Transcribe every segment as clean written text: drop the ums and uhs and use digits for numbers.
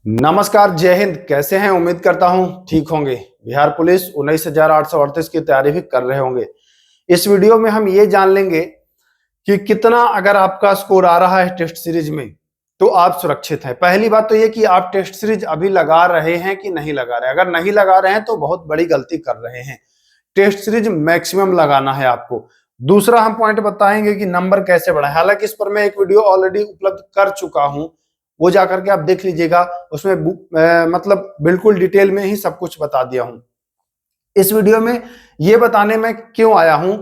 नमस्कार, जय हिंद। कैसे हैं? उम्मीद करता हूं ठीक होंगे। बिहार पुलिस 19,838 की तैयारी भी कर रहे होंगे। इस वीडियो में हम ये जान लेंगे कि कितना अगर आपका स्कोर आ रहा है टेस्ट सीरीज में तो आप सुरक्षित हैं। पहली बात तो ये कि आप टेस्ट सीरीज अभी लगा रहे हैं कि नहीं लगा रहे हैं। अगर नहीं लगा रहे हैं तो बहुत बड़ी गलती कर रहे हैं। टेस्ट सीरीज मैक्सिमम लगाना है आपको। दूसरा हम पॉइंट बताएंगे कि नंबर कैसे बढ़ाएं। हालांकि इस पर मैं एक वीडियो ऑलरेडी उपलब्ध कर चुका हूं, वो जाकर के आप देख लीजिएगा। उसमें मतलब बिल्कुल डिटेल में ही सब कुछ बता दिया हूं। इस वीडियो में ये बताने में क्यों आया हूं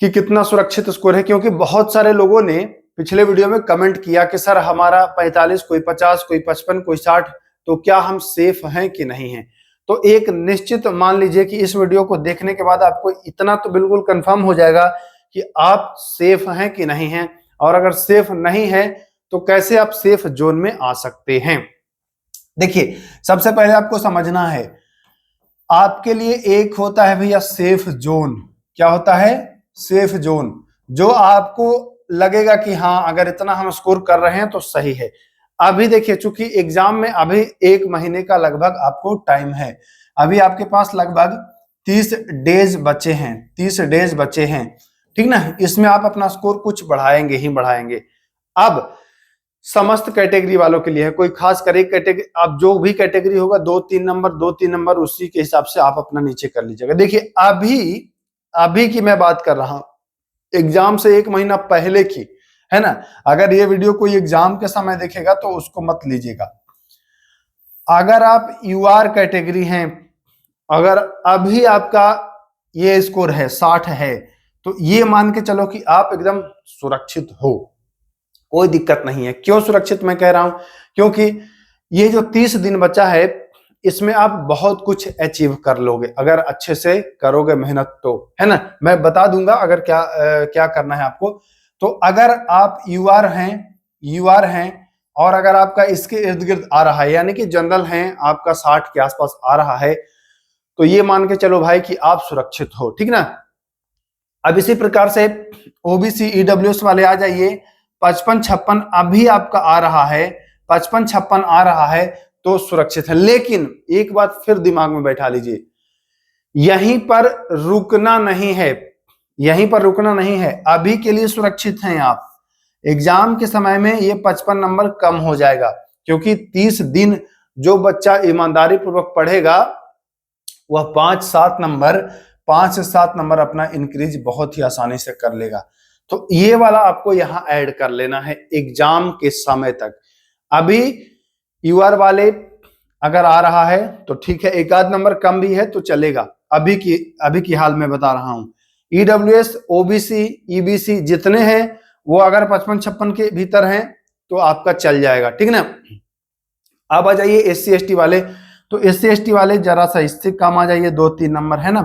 कि कितना सुरक्षित स्कोर है, क्योंकि बहुत सारे लोगों ने पिछले वीडियो में कमेंट किया कि सर हमारा 45, कोई 50, कोई 55, कोई 60, तो क्या हम सेफ हैं कि नहीं हैं। तो एक निश्चित मान लीजिए कि इस वीडियो को देखने के बाद आपको इतना तो बिल्कुल कंफर्म हो जाएगा कि आप सेफ हैं कि नहीं हैं। और अगर सेफ नहीं है तो कैसे आप सेफ जोन में आ सकते हैं। देखिए, सबसे पहले आपको समझना है, आपके लिए एक होता है भैया सेफ जोन। क्या होता है? Safe zone. जो आपको लगेगा कि हाँ, अगर इतना हम स्कोर कर रहे हैं तो सही है। अभी देखिए, चूंकि एग्जाम में अभी 1 महीने का लगभग आपको टाइम है। अभी आपके पास लगभग 30 डेज बचे हैं। 30 डेज बचे हैं, ठीक ना। इसमें आप अपना स्कोर कुछ बढ़ाएंगे ही बढ़ाएंगे। अब समस्त कैटेगरी वालों के लिए है, कोई खास कर एक कैटेगरी, आप जो भी कैटेगरी होगा 2-3 नंबर उसी के हिसाब से आप अपना नीचे कर लीजिएगा। देखिए, अभी अभी की मैं बात कर रहा हूं, एग्जाम से 1 महीना पहले की, है ना। अगर ये वीडियो कोई एग्जाम के समय देखेगा तो उसको मत लीजिएगा। अगर आप यूआर कैटेगरी हैं, अगर अभी आपका ये स्कोर है 60 है, तो ये मान के चलो कि आप एकदम सुरक्षित हो, कोई दिक्कत नहीं है। क्यों सुरक्षित मैं कह रहा हूं? क्योंकि ये जो 30 दिन बचा है, इसमें आप बहुत कुछ अचीव कर लोगे अगर अच्छे से करोगे मेहनत तो, है ना। मैं बता दूंगा अगर क्या करना है आपको। तो अगर आप यूआर हैं और अगर आपका इसके इर्द गिर्द आ रहा है, यानी कि जनरल हैं, आपका 60 के आसपास आ रहा है, तो ये मान के चलो भाई कि आप सुरक्षित हो, ठीक ना। अब इसी प्रकार से ओबीसी ईडब्ल्यूएस वाले आ जाइए। 55-56 अभी आपका आ रहा है, 55-56 आ रहा है तो सुरक्षित है। लेकिन एक बात फिर दिमाग में बैठा लीजिए, यहीं पर रुकना नहीं है। यहीं पर रुकना नहीं है। अभी के लिए सुरक्षित हैं आप। एग्जाम के समय में ये 55 नंबर कम हो जाएगा, क्योंकि 30 दिन जो बच्चा ईमानदारी पूर्वक पढ़ेगा वह 5 से 7 नंबर अपना इंक्रीज बहुत ही आसानी से कर लेगा। तो ये वाला आपको यहां ऐड कर लेना है एग्जाम के समय तक। अभी यूआर वाले अगर आ रहा है तो ठीक है, 1 आध नंबर कम भी है तो चलेगा। अभी की हाल में बता रहा हूं। ईडब्ल्यूएस, ओबीसी, ईबीसी जितने हैं वो अगर 55-56 के भीतर हैं तो आपका चल जाएगा, ठीक ना। अब आ जाइए एससी एसटी वाले। तो एससी एसटी वाले जरा सा इससे कम आ जाइए, 2-3 नंबर, है ना।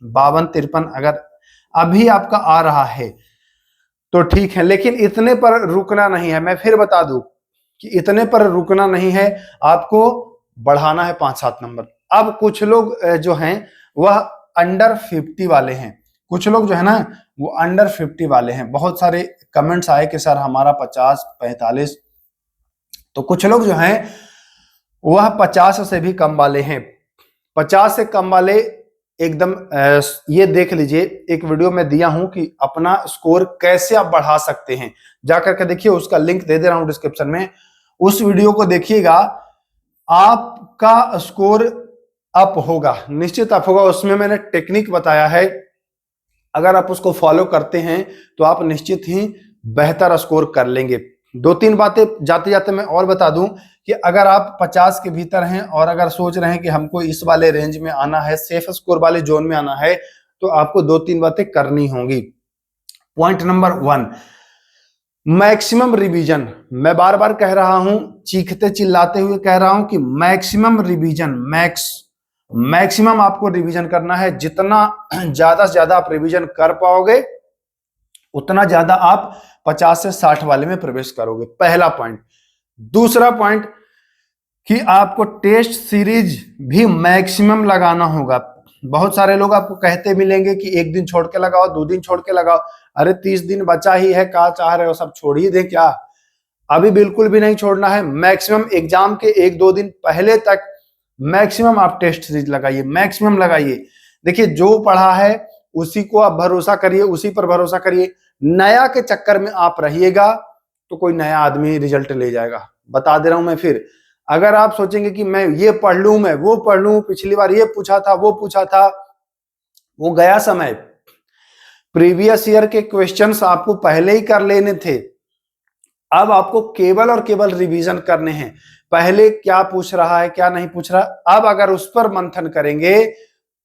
52-53 अगर अभी आपका आ रहा है तो ठीक है, लेकिन इतने पर रुकना नहीं है। मैं फिर बता दूं कि इतने पर रुकना नहीं है, आपको बढ़ाना है 5-7 नंबर। अब कुछ लोग जो हैं वह अंडर 50 वाले हैं। कुछ लोग जो है ना वो अंडर 50 वाले हैं। बहुत सारे कमेंट्स आए कि सर हमारा 50-45, तो कुछ लोग जो हैं वह 50 से भी कम वाले हैं। 50 से कम वाले एकदम ये देख लीजिए, एक वीडियो में दिया हूं कि अपना स्कोर कैसे आप बढ़ा सकते हैं। जाकर के देखिए, उसका लिंक दे रहा हूं डिस्क्रिप्शन में, उस वीडियो को देखिएगा। आपका स्कोर अप होगा, निश्चित अप होगा। उसमें मैंने टेक्निक बताया है, अगर आप उसको फॉलो करते हैं तो आप निश्चित ही बेहतर स्कोर कर लेंगे। 2-3 बातें जाते जाते मैं और बता दूं कि अगर आप 50 के भीतर हैं और अगर सोच रहे हैं कि हमको इस वाले रेंज में आना है, सेफ स्कोर वाले जोन में आना है, तो आपको 2-3 बातें करनी होंगी। Point number 1, maximum revision. मैं बार बार कह रहा हूं, चीखते चिल्लाते हुए कह रहा हूं कि मैक्सिमम रिवीजन, मैक्सिमम आपको रिवीजन करना है। जितना ज्यादा से ज्यादा आप रिवीजन कर पाओगे उतना ज्यादा आप 50 से 60 वाले में प्रवेश करोगे। पहला पॉइंट। दूसरा पॉइंट कि आपको टेस्ट सीरीज भी मैक्सिमम लगाना होगा। बहुत सारे लोग आपको कहते मिलेंगे कि 1 दिन छोड़ के लगाओ, 2 दिन छोड़ के लगाओ। अरे 30 दिन बचा ही है, क्या चाह रहे हो, सब छोड़ ही दे क्या? अभी बिल्कुल भी नहीं छोड़ना है। मैक्सिमम एग्जाम के 1-2 दिन पहले तक मैक्सिमम आप टेस्ट सीरीज लगाइए, मैक्सिमम लगाइए। देखिए जो पढ़ा है उसी को आप भरोसा करिए, उसी पर भरोसा करिए। नया के चक्कर में आप रहिएगा तो कोई नया आदमी रिजल्ट ले जाएगा। बता दे रहा हूं मैं फिर, अगर आप सोचेंगे कि मैं ये पढ़ लूं, मैं वो पढ़ लूं, पिछली बार ये पूछा था, वो पूछा था, वो गया समय। प्रीवियस ईयर के क्वेश्चंस आपको पहले ही कर लेने थे। अब आपको केवल और केवल रिवीजन करने हैं। पहले क्या पूछ रहा है, क्या नहीं पूछ रहा, अब अगर उस पर मंथन करेंगे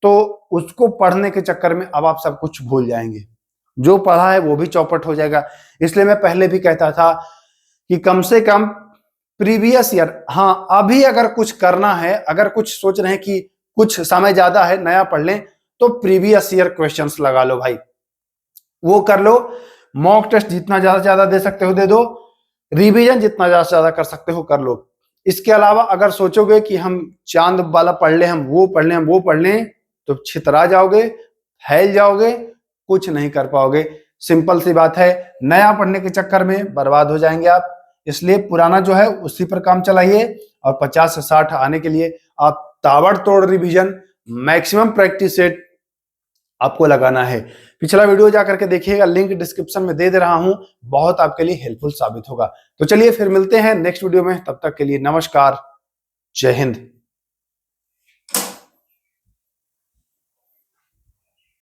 तो उसको पढ़ने के चक्कर में अब आप सब कुछ भूल जाएंगे। जो पढ़ा है वो भी चौपट हो जाएगा। इसलिए मैं पहले भी कहता था कि कम से कम प्रीवियस ईयर, हाँ अभी अगर कुछ करना है, अगर कुछ सोच रहे हैं कि कुछ समय ज्यादा है नया पढ़ लें, तो प्रीवियस ईयर क्वेश्चंस लगा लो भाई, वो कर लो। मॉक टेस्ट जितना ज्यादा ज्यादा दे सकते हो दे दो, रिवीजन जितना ज्यादा ज्यादा कर सकते हो कर लो। इसके अलावा अगर सोचोगे कि हम चांद वाला पढ़ लें, हम वो पढ़ लें, हम वो पढ़ लें, तो छितरा जाओगे, फैल जाओगे, कुछ नहीं कर पाओगे। सिंपल सी बात है, नया पढ़ने के चक्कर में बर्बाद हो जाएंगे आप। इसलिए पुराना जो है उसी पर काम चलाइए और 50 से 60 आने के लिए आप ताबड़तोड़ रिवीजन, मैक्सिमम प्रैक्टिस सेट आपको लगाना है। पिछला वीडियो जाकर के देखिएगा, लिंक डिस्क्रिप्शन में दे रहा हूं, बहुत आपके लिए हेल्पफुल साबित होगा। तो चलिए फिर मिलते हैं नेक्स्ट वीडियो में, तब तक के लिए नमस्कार, जय हिंद।